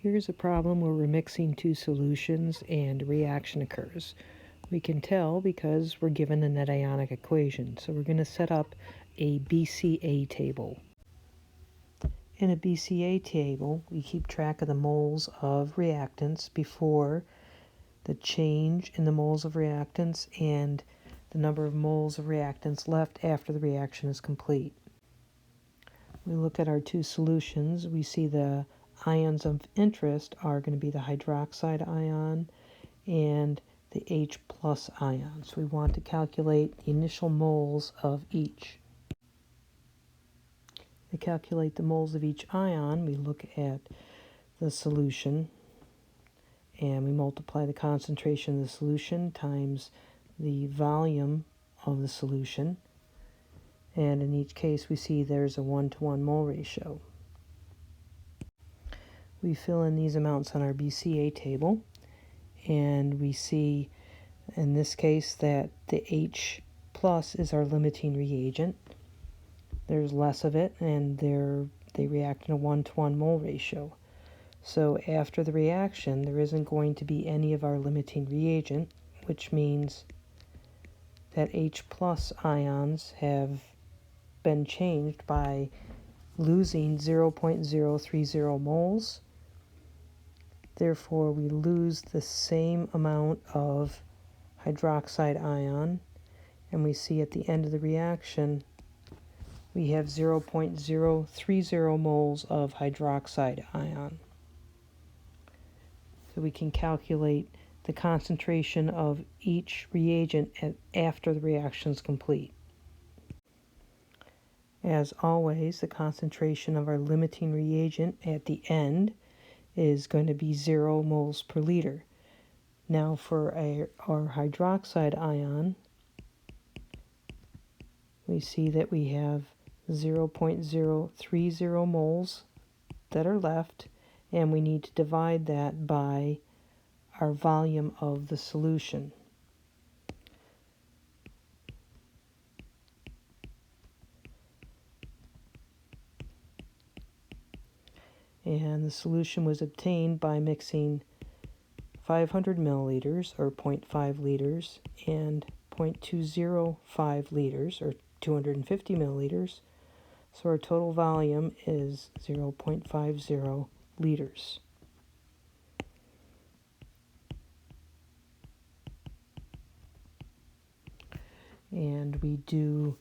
Here's a problem where we're mixing two solutions and a reaction occurs. We can tell because we're given a net ionic equation. So we're going to set up a BCA table. In a BCA table, we keep track of the moles of reactants before the change in the moles of reactants and the number of moles of reactants left after the reaction is complete. We look at our two solutions. We see the ions of interest are going to be the hydroxide ion and the H plus ion. So we want to calculate the initial moles of each. To calculate the moles of each ion, we look at the solution and we multiply the concentration of the solution times the volume of the solution. And in each case, we see there's a 1-to-1 mole ratio. We fill in these amounts on our BCA table, and we see in this case that the H plus is our limiting reagent. There's less of it, and they react in a 1-to-1 mole ratio. So after the reaction, there isn't going to be any of our limiting reagent, which means that H plus ions have been changed by losing 0.030 moles. Therefore, we lose the same amount of hydroxide ion, and we see at the end of the reaction we have 0.030 moles of hydroxide ion. So we can calculate the concentration of each reagent after the reaction is complete. As always, the concentration of our limiting reagent at the end is going to be 0 moles per liter. Now for our hydroxide ion, we see that we have 0.030 moles that are left, and we need to divide that by our volume of the solution. And the solution was obtained by mixing 500 milliliters, or 0.5 liters, and 0.205 liters, or 250 milliliters. So our total volume is 0.50 liters. And we do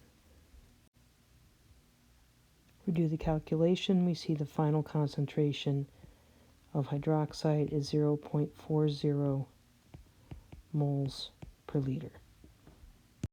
the calculation. We see the final concentration of hydroxide is 0.40 moles per liter.